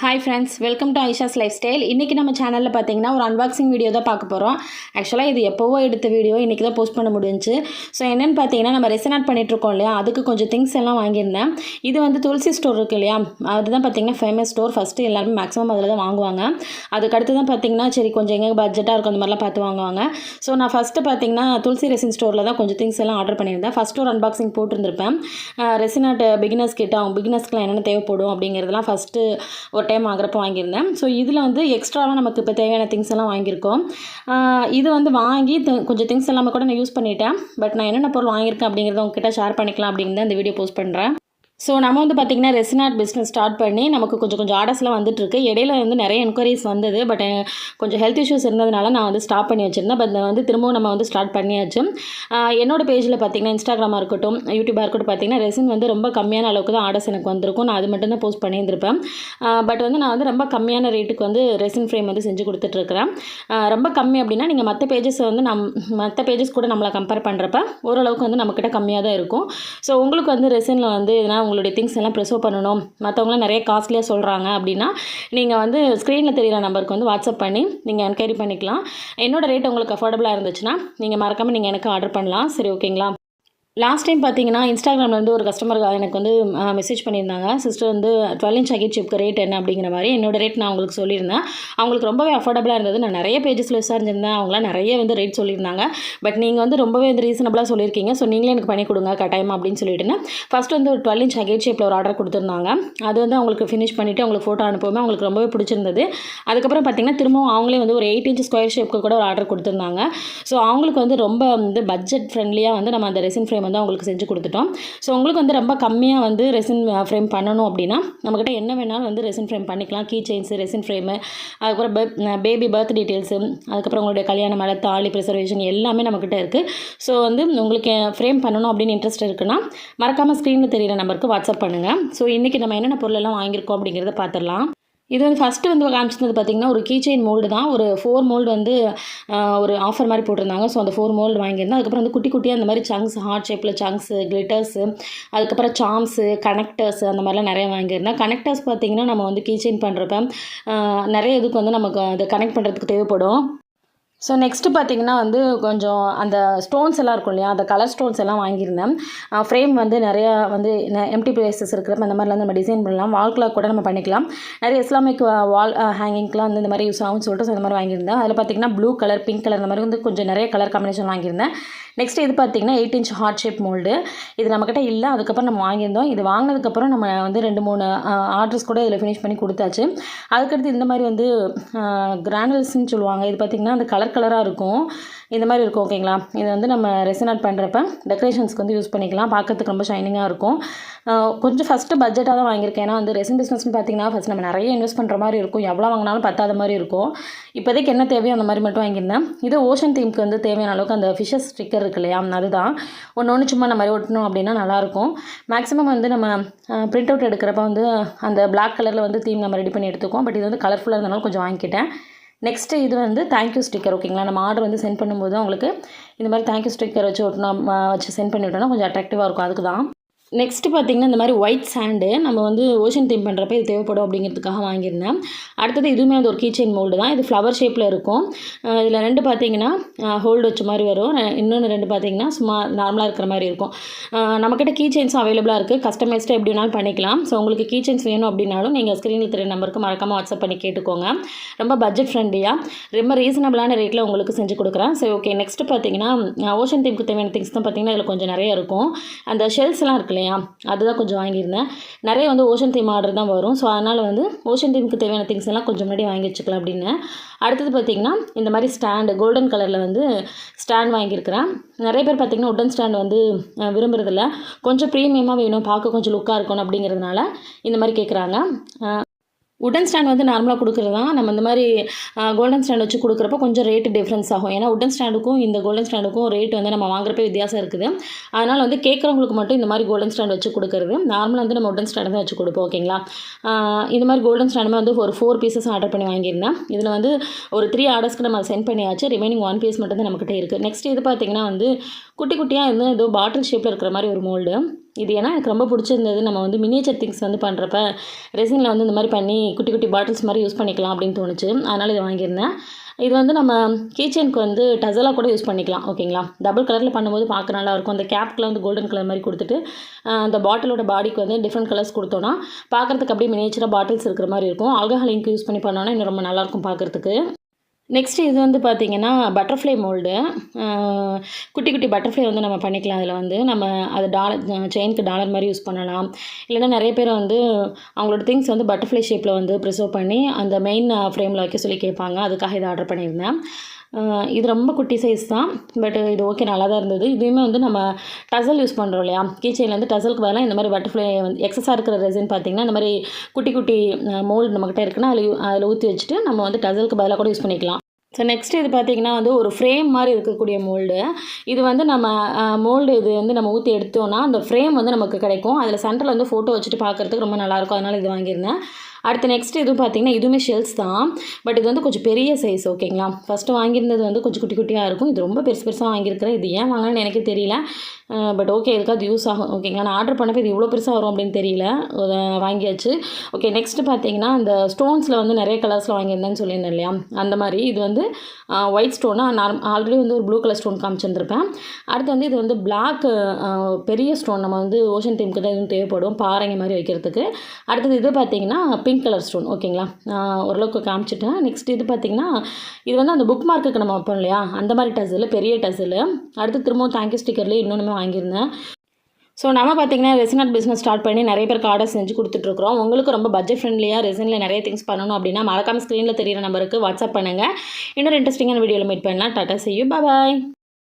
Hi friends, welcome to Aisha's life style. இன்றைக்கி நம்ம சேனலில் பார்த்தீங்கன்னா ஒரு அன்பாக்சிங் வீடியோ தான் பார்க்க போகிறோம். ஆக்சுவலாக இது எப்போவோ எடுத்த வீடியோ இன்றைக்கி தான் போஸ்ட் பண்ண முடிஞ்சுச்சு. ஸோ என்னென்னு பார்த்தீங்கன்னா, நம்ம ரெசனாட் பண்ணிகிட்ருக்கோம் இல்லையா, அதுக்கு கொஞ்சம் திங்ஸ் எல்லாம் வாங்கியிருந்தேன். இது வந்து துளசி ஸ்டோர் இருக்குது இல்லையா, அதுதான் பார்த்தீங்கன்னா ஃபேமஸ் ஸ்டோர். ஃபஸ்ட்டு எல்லாருமே மேக்ஸிமம் அதில் தான் வாங்குவாங்க. அதுக்கடுத்து தான் பார்த்தீங்கன்னா சரி கொஞ்சம் எங்கே பட்ஜெட்டாக இருக்கும் அந்த மாதிரிலாம் பார்த்து வாங்குவாங்க. ஸோ நான் ஃபஸ்ட்டு பார்த்தீங்கன்னா துளசி ரெசின் ஸ்டோரில் தான் கொஞ்சம் திங்ஸ் எல்லாம் ஆர்டர் பண்ணியிருந்தேன். ஃபஸ்ட்டு ஒரு அன்பாக்சிங் போட்டிருந்திருப்பேன். ரெசினாட் பிகினர்ஸ் கிட்ட அவங்க பிகினர்ஸ்க்குலாம் என்னென்ன தேவைப்படும் அப்படிங்கிறதுலாம் ஃபஸ்ட்டு ஒரு டைம் வாங்குறப்போ வாங்கியிருந்தேன். ஸோ இதில் வந்து எக்ஸ்ட்ராவாக நமக்கு இப்போ தேவையான திங்ஸ் எல்லாம் வாங்கியிருக்கோம். இது வந்து வாங்கி கொஞ்சம் திங்ஸ் எல்லாமே கூட நான் யூஸ் பண்ணிட்டேன். பட் நான் என்னென்ன பொருள் வாங்கியிருக்கேன் அப்படிங்கிறத உங்ககிட்ட ஷேர் பண்ணிக்கலாம் அப்படின்னு தான் இந்த வீடியோ போஸ்ட் பண்ணுறேன். ஸோ நம்ம வந்து பார்த்திங்கன்னா ரெசினாட் பிஸ்னஸ் ஸ்டார்ட் பண்ணி நமக்கு கொஞ்சம் ஆர்டர்ஸ்லாம் வந்துட்டுருக்கு. இடையில வந்து நிறைய என்கொயரிஸ் வந்தது. பட் கொஞ்சம் ஹெல்த் இஷ்யூஸ் இருந்ததுனால நான் வந்து ஸ்டாப் பண்ணி வச்சுருந்தேன். பட் வந்து திரும்பவும் நம்ம வந்து ஸ்டார்ட் பண்ணியாச்சு. என்னோட பேஜில் பார்த்திங்கன்னா இன்ஸ்டாகிராமாக இருக்கட்டும், யூடியூபாக இருக்கட்டும், பார்த்திங்கன்னா ரெசின் வந்து ரொம்ப கம்மியான அளவுக்கு தான் ஆர்டர்ஸ் எனக்கு வந்திருக்கும். நான் அது மட்டும் தான் போஸ்ட் பண்ணியிருந்திருப்பேன். பட் வந்து நான் வந்து ரொம்ப கம்மியான ரேட்டுக்கு வந்து ரெசின் ஃப்ரேம் வந்து செஞ்சு கொடுத்துட்ருக்குறேன். ரொம்ப கம்மி அப்படின்னா நீங்கள் மற்ற பேஜஸ் வந்து மற்ற பேஜஸ் கூட நம்மளை கம்பேர் பண்ணுறப்ப ஓரளவுக்கு வந்து நம்மக்கிட்ட கம்மியாக தான் இருக்கும். ஸோ உங்களுக்கு வந்து ரெசினில் வந்து எதனா உங்களுடைய திங்ஸ் எல்லாம் ப்ரிசர்வ் பண்ணணும், மற்றவங்களாம் நிறைய காஸ்ட்லியாக சொல்கிறாங்க அப்படின்னா நீங்கள் வந்து ஸ்க்ரீனில் தெரிகிற நம்பருக்கு வந்து வாட்ஸ்அப் பண்ணி நீங்கள் என்கொயரி பண்ணிக்கலாம். என்னோடய ரேட் உங்களுக்கு அஃபோர்டபுளாக இருந்துச்சுன்னா நீங்கள் மறக்காமல் நீங்கள் எனக்கு ஆர்டர் பண்ணலாம். சரி, ஓகேங்களா? லாஸ்ட் டைம் பார்த்தீங்கன்னா இன்ஸ்டாகிராமில் ஒரு கஸ்டமர் எனக்கு வந்து மெசேஜ் பண்ணியிருந்தாங்க. சிஸ்டர் வந்து 12 இன்ச் அகேட் சிப்க்கு ரேட் என்ன அப்படிங்கிற மாதிரி. என்னோடய ரேட் நான் உங்களுக்கு சொல்லியிருந்தேன். அவங்களுக்கு ரொம்பவே அஃபோர்டபுளாக இருந்தது. நான் நிறைய பேஜஸில் விசாரிச்சிருந்தேன். அவங்களாம் நிறைய வந்து ரேட் சொல்லியிருந்தாங்க. பட் நீங்கள் வந்து ரொம்பவே வந்து ரீசனபிளாக சொல்லியிருக்கீங்க. ஸோ நீங்களே எனக்கு பண்ணி கொடுங்க கட்டாயம் அப்படின்னு சொல்லிட்டுன்னு ஃபஸ்ட்டு வந்து ஒரு 12 இன்ச் அகேட் ஷேப்பில் ஒரு ஆர்டர் கொடுத்துருந்தாங்க. அது வந்து அவங்களுக்கு ஃபினிஷ் பண்ணிவிட்டு அவங்களுக்கு ஃபோட்டோ அனுப்புவோமே அவங்களுக்கு ரொம்பவே பிடிச்சிருந்தது. அதுக்கப்புறம் பார்த்திங்கன்னா திரும்பவும் அவங்களே வந்து ஒரு 8 இன்ச் ஸ்கொயர் ஷேப்புக்கு கூட ஒரு ஆர்டர் கொடுத்துருந்தாங்க. ஸோ அவங்களுக்கு வந்து ரொம்ப வந்து பட்ஜெட் ஃப்ரெண்ட்லியாக வந்து நம்ம அந்த ரெசின் ஃப்ரேம் வந்து அவங்களுக்கு செஞ்சு கொடுத்துட்டோம். ஸோ உங்களுக்கு வந்து ரொம்ப கம்மியாக வந்து ரெசின் ஃப்ரேம் பண்ணணும் அப்படின்னா நம்மக்கிட்ட என்ன வேணாலும் வந்து ரெசின் ஃப்ரேம் பண்ணிக்கலாம். கீ செயின்ஸு, ரெசின் ஃப்ரேமு, அதுக்கப்புறம் பேபி பர்த் டீட்டெயில்ஸு, அதுக்கப்புறம் உங்களுடைய கல்யாண மேலே தாலி, ப்ரிசர்வேஷன் எல்லாமே நம்மக்கிட்ட இருக்குது. ஸோ வந்து உங்களுக்கு ஃப்ரேம் பண்ணணும் அப்படின்னு இன்ட்ரெஸ்ட் இருக்குன்னா மறக்காமல் ஸ்க்ரீனில் தெரிகிற நம்பருக்கு வாட்ஸ்அப் பண்ணுங்கள். ஸோ இன்றைக்கி நம்ம என்னென்ன பொருளெல்லாம் வாங்கியிருக்கோம் அப்படிங்கிறத பார்த்துடலாம். இது வந்து ஃபஸ்ட்டு வந்து காமிச்சிருந்தது பார்த்திங்கன்னா ஒரு கீ செயின் மோல்டு தான். ஒரு 4 மோல்டு வந்து ஒரு ஆஃபர் மாதிரி போட்டிருந்தாங்க. ஸோ அந்த 4 மோல்டு வாங்கியிருந்தேன். அதுக்கப்புறம் வந்து குட்டி குட்டியாக அந்த மாதிரி சங்க்ஸ், ஹார்ட் ஷேப்பில் சங்க்ஸு, கிளிட்டர்ஸு, அதுக்கப்புறம் சாம்ஸு, கனெக்டர்ஸு அந்த மாதிரிலாம் நிறைய வாங்கியிருந்தேன். கனெக்டர்ஸ் பார்த்திங்கன்னா நம்ம வந்து கீ செயின் பண்ணுறப்ப நிறைய இதுக்கு வந்து நமக்கு அதை கனெக்ட் பண்ணுறதுக்கு தேவைப்படும். ஸோ நெக்ஸ்ட்டு பார்த்திங்கன்னா வந்து கொஞ்சம் அந்த ஸ்டோன்ஸ் எல்லாம் இருக்கும் இல்லையா, அந்த கலர் ஸ்டோன்ஸ் எல்லாம் வாங்கியிருந்தேன். ஃப்ரேம் வந்து நிறையா வந்து எம்டி பிளேசஸ் இருக்கிறப்ப அந்த மாதிரிலாம் நம்ம டிசைன் பண்ணலாம். வால் கிளாக் கூட நம்ம பண்ணிக்கலாம். நிறைய இஸ்லாமிக் வால் ஹேங்கிங்க்கெலாம் வந்து இந்த மாதிரி யூஸ் ஆகும்னு சொல்லிட்டு அந்த மாதிரி வாங்கியிருந்தேன். அதில் பார்த்திங்கன்னா ப்ளூ கலர், பிங்க் கலர் அந்த மாதிரி வந்து கொஞ்சம் நிறைய கலர் காம்பினேஷன் வாங்கியிருந்தேன். நெக்ஸ்ட் இது பார்த்திங்கன்னா 8 இன்ச் ஹார்ட் ஷேப் மோல்டு. இது நம்மக்கிட்ட இல்லை, அதுக்கப்புறம் நம்ம வாங்கியிருந்தோம். இது வாங்கினதுக்கப்புறம் நம்ம வந்து 2-3 ஆர்டர்ஸ் கூட இதில் ஃபினிஷ் பண்ணி கொடுத்தாச்சு. அதுக்கடுத்து இந்த மாதிரி வந்து கிரானல்ஸ்ன்னு சொல்லுவாங்க. இது பார்த்திங்கன்னா அந்த கலராக இருக்கும், இந்த மாதிரி இருக்கும். ஓகேங்களா? இது வந்து நம்ம ரெசினாட் பண்ணுறப்ப டெக்கரேஷன்ஸ்க்கு வந்து யூஸ் பண்ணிக்கலாம். பார்க்கறதுக்கு ரொம்ப ஷைனிங்காக இருக்கும். கொஞ்சம் ஃபஸ்ட்டு பட்ஜெட்டாக தான் வாங்கியிருக்கேன். ஏன்னா வந்து ரெசின் பிஸ்னஸ்னு பார்த்திங்கன்னா ஃபஸ்ட் நம்ம நிறைய இன்வெஸ்ட் பண்ணுற மாதிரி இருக்கும். எவ்வளோ வாங்கினாலும் பத்தாத மாதிரி இருக்கும். இப்போதைக்கு என்ன தேவையோ அந்த மாதிரி மட்டும் வாங்கியிருந்தேன். இது ஓஷன் தீம்க்கு வந்து தேவையான அளவுக்கு அந்த ஃபிஷஸ் ஸ்டிக்கர் இருக்கு இல்லையா, அதுதான். ஒன்று சும்மா நம்ம மாதிரி ஒட்டணும் அப்படின்னா நல்லாயிருக்கும். மேக்ஸிமம் வந்து நம்ம பிரிண்ட் அவுட் எடுக்கிறப்ப வந்து அந்த பிளாக் கலரில் வந்து தீம் நம்ம ரெடி பண்ணி எடுத்துக்கோம். பட் இது வந்து கலர்ஃபுல்லாக இருந்தாலும் கொஞ்சம் வாங்கிக்கிட்டேன். நெக்ஸ்ட்டு இது வந்து தேங்க்யூ ஸ்டிக்கர். ஓகேங்களா? நம்ம ஆர்டர் வந்து சென்ட் பண்ணும்போது அவங்களுக்கு இந்த மாதிரி தேங்க்யூ ஸ்டிக்கர் வச்சு ஒட்டணும், வச்சு சென்ட் பண்ணி விட்டோம்னா கொஞ்சம் அட்ராக்டிவாக இருக்கும். அதுக்கு தான். நெக்ஸ்ட்டு பார்த்திங்கன்னா இந்த மாதிரி ஒயிட் சாண்டு நம்ம வந்து ஓஷன் தீம் பண்ணுறப்ப இது தேவைப்படும் அப்படிங்கிறதுக்காக வாங்கியிருந்தேன். அடுத்தது இதுவுமே வந்து ஒரு கீ செயின் மோல்டு தான். இது ஃப்ளவர் ஷேப்பில் இருக்கும். இதில் 2 பார்த்திங்கன்னா ஹோல்டு வச்ச மாதிரி வரும். இன்னொன்று 2 பார்த்திங்கன்னா சும்மா நார்மலாக இருக்கிற மாதிரி இருக்கும். நம்மக்கிட்ட கீ செயின்ஸும் அவைலபிளாக இருக்குது. கஸ்டமைஸ்டாக எப்படி வேணாலும் பண்ணிக்கலாம். ஸோ உங்களுக்கு கீ செயின்ஸ் வேணும் அப்படின்னாலும் நீங்கள் ஸ்க்ரீனில் தெரிய நம்பருக்கு மறக்காமல் வாட்ஸ்அப் பண்ணி கேட்டுக்கோங்க. ரொம்ப பட்ஜெட் ஃப்ரெண்ட்லியாக ரொம்ப ரீசனபிளான ரேட்டில் உங்களுக்கு செஞ்சு கொடுக்குறேன். சரி, ஓகே. நெக்ஸ்ட்டு பார்த்திங்கன்னா ஓஷன் தீம்க்கு தேவையான திங்ஸ் தான் பார்த்திங்கன்னா இதில் கொஞ்சம் நிறைய இருக்கும். அந்த ஷெல்ஸ்லாம் இருக்கு இல்லையா, அதுதான் கொஞ்சம் வாங்கியிருந்தேன். நிறைய வந்து ஓஷன் தீம் ஆர்டர் தான் வரும். ஸோ அதனால் வந்து ஓஷன் தீமுக்கு தேவையான திங்ஸ் எல்லாம் கொஞ்சம் முன்னாடி வாங்கி வச்சுக்கலாம் அப்படின்னு. அடுத்தது பார்த்திங்கன்னா இந்த மாதிரி ஸ்டாண்டு, கோல்டன் கலரில் வந்து ஸ்டாண்ட் வாங்கியிருக்கிறேன். நிறைய பேர் பார்த்திங்கன்னா உட்டன் ஸ்டாண்ட் வந்து விரும்புறதில்ல. கொஞ்சம் ப்ரீமியமாக வேணும், பார்க்க கொஞ்சம் லுக்காக இருக்கணும் அப்படிங்கிறதுனால இந்த மாதிரி கேட்குறாங்க. உட்டன் ஸ்டாண்ட் வந்து நார்மலாக கொடுக்குறது தான். நம்ம இந்த மாதிரி கோல்டன் ஸ்டாண்ட் வச்சு கொடுக்குறப்ப கொஞ்சம் ரேட்டு டிஃப்ரென்ஸ் ஆகும். ஏன்னா உட்டன் ஸ்டாண்டுக்கும் இந்த கோல்டன் ஸ்டாண்டுக்கும் ரேட் வந்து நம்ம வாங்குறப்ப வித்தியாசம் இருக்குது. அதனால் வந்து கேட்குறவங்களுக்கு மட்டும் இந்த மாதிரி கோல்டன் ஸ்டாண்ட் வச்சு கொடுக்குறது. நார்மலாக வந்து நம்ம உட்டன் ஸ்டாண்ட் தான் வச்சு கொடுப்போம். ஓகேங்களா? இந்த மாதிரி கோல்டன் ஸ்டாண்டுமே வந்து ஒரு 4 பீசஸ் ஆர்டர் பண்ணி வாங்கியிருந்தேன். இதில் வந்து ஒரு 3 ஆர்டர்ஸ்க்கு நம்ம சென்ட் பண்ணியாச்சு. ரிமைனிங் 1 பீஸ் மட்டும் தான் நம்மக்கிட்ட இருக்குது. நெக்ஸ்ட் இது பார்த்திங்கன்னா வந்து குட்டி குட்டியாக வந்து ஏதோ பாட்டில் ஷேப்பில் இருக்கிற மாதிரி ஒரு மோல்டு. இது ஏன்னா எனக்கு ரொம்ப பிடிச்சிருந்தது. நம்ம வந்து மினியேச்சர் திங்ஸ் வந்து பண்ணுறப்ப ரெசினில் வந்து இந்த மாதிரி பண்ணி குட்டி குட்டி பாட்டில்ஸ் மாதிரி யூஸ் பண்ணிக்கலாம் அப்படின்னு தோணுச்சு. அதனால் இதை வாங்கியிருந்தேன். இது வந்து நம்ம கீச்சனுக்கு வந்து டசலாக கூட யூஸ் பண்ணிக்கலாம். ஓகேங்களா, டபுள் கலரில் பண்ணும்போது பார்க்க நல்லாயிருக்கும். அந்த கேப்கில் வந்து கோல்டன் கலர் மாதிரி கொடுத்துட்டு அந்த பாட்டிலோட பாடிக்கு வந்து டிஃப்ரெண்ட் கலர்ஸ் கொடுத்தோன்னா பார்க்குறதுக்கு அப்படியே மினியேச்சராக பாட்டில்ஸ் இருக்கிற மாதிரி இருக்கும். ஆல்கஹால் இங்க் யூஸ் பண்ணி பண்ணோன்னா இன்னும் ரொம்ப நல்லாயிருக்கும் பார்க்குறதுக்கு. நெக்ஸ்ட்டு இது வந்து பார்த்திங்கன்னா பட்டர்ஃப்ளை மோல்டு. குட்டி குட்டி பட்டர்ஃப்ளை வந்து நம்ம பண்ணிக்கலாம். அதில் வந்து நம்ம அது செயினுக்கு டாலர் மாதிரி யூஸ் பண்ணலாம். இல்லைன்னா நிறைய பேர் வந்து அவங்களோட திங்ஸ் வந்து பட்டர்ஃப்ளை ஷேப்பில் வந்து ப்ரிசர்வ் பண்ணி அந்த மெயின் ஃப்ரேமில் வைக்க சொல்லி கேட்பாங்க. அதுக்காக இதை ஆர்டர் பண்ணியிருந்தேன். இது ரொம்ப குட்டி சைஸ் தான், பட் இது ஓகே, நல்லா தான் இருந்தது. இதுவுமே வந்து நம்ம டசல் யூஸ் பண்ணுறோம் இல்லையா, கீச்சைன்லேருந்து டசலுக்கு பதிலாக இந்த மாதிரி பட்டர்ஃப்ளை வந்து எக்ஸஸாக இருக்கிற ரெசின் பார்த்திங்கன்னா இந்த மாதிரி குட்டி குட்டி மோல்டு நம்மக்கிட்ட இருக்குன்னா அதில் ஊற்றி வச்சுட்டு நம்ம வந்து டசலுக்கு பதிலாக கூட யூஸ் பண்ணிக்கலாம். ஸோ நெக்ஸ்ட்டு இது பார்த்திங்கன்னா வந்து ஒரு ஃப்ரேம் மாதிரி இருக்கக்கூடிய மோல்டு. இது வந்து நம்ம மோல்டு இது வந்து நம்ம ஊற்றி எடுத்தோன்னா அந்த ஃப்ரேம் வந்து நமக்கு கிடைக்கும். அதில் சென்டரில் வந்து ஃபோட்டோ வச்சுட்டு பார்க்குறதுக்கு ரொம்ப நல்லாயிருக்கும். அதனால் இது வாங்கியிருந்தேன். அடுத்து நெக்ஸ்ட்டு இது பார்த்திங்கன்னா இதுவுமே ஷெல்ஸ் தான், பட் இது வந்து கொஞ்சம் பெரிய சைஸ். ஓகேங்களா, ஃபஸ்ட்டு வாங்கியிருந்தது வந்து கொஞ்சம் குட்டி குட்டியாக இருக்கும். இது ரொம்ப பெருசாக வாங்கியிருக்கிறேன். இது ஏன் வாங்கினேன்னு எனக்கு தெரியல, பட் ஓகே, எதுக்காக யூஸ் ஆகும். ஓகேங்களா, நான் ஆர்டர் பண்ணப்போ இது இவ்வளோ பெருசாக வரும் அப்படின்னு தெரியல, வாங்கியாச்சு. ஓகே, நெக்ஸ்ட்டு பார்த்திங்கன்னா அந்த ஸ்டோன்ஸில் வந்து நிறைய கலர்ஸில் வாங்கியிருந்தேன்னு சொல்லியிருந்தேன் இல்லையா, அந்த மாதிரி இது வந்து ஒயிட் ஸ்டோனாக ஆல்ரெடி வந்து ஒரு ப்ளூ கலர் ஸ்டோன் காமிச்சிருந்துருப்பேன். அடுத்து வந்து இது வந்து பிளாக் பெரிய ஸ்டோன், நம்ம வந்து ஓஷன் டீமுக்கு தான் எதுவும் தேவைப்படும் பாறைங்க மாதிரி வைக்கிறதுக்கு. அடுத்தது இது பார்த்திங்கன்னா பிங்க் கலர் ஸ்டோன். ஓகேங்களா, ஓரளவுக்கு காமிச்சிட்டேன். நெக்ஸ்ட் இது பார்த்திங்கன்னா இது வந்து அந்த புக் மார்க்குக்கு நம்ம வைப்போம் இல்லையா, அந்த மாதிரி டசில், பெரிய டசில். அடுத்து திரும்பவும் தேங்க்யூ ஸ்டிக்கர்லேயே இன்னொன்றுமே வாங்கியிருந்தேன். ஸோ நம்ம பார்த்திங்கன்னா ரெசின் ஆர்ட் பிஸ்னஸ் ஸ்டார்ட் பண்ணி நிறைய பேருக்கு ஆர்டர் செஞ்சு கொடுத்துட்ருக்குறோம். உங்களுக்கு ரொம்ப பட்ஜெட் ஃப்ரெண்ட்லியாக ரெசினில் நிறைய திங்ஸ் பண்ணணும் அப்படின்னா மறக்காமல் ஸ்க்ரீனில் தெரியிற நம்பருக்கு வாட்ஸ்அப் பண்ணுங்கள். இன்னொரு இன்ட்ரெஸ்டிங்கான வீடியோவில் மீட் பண்ணலாம். Tata, see you, bye bye.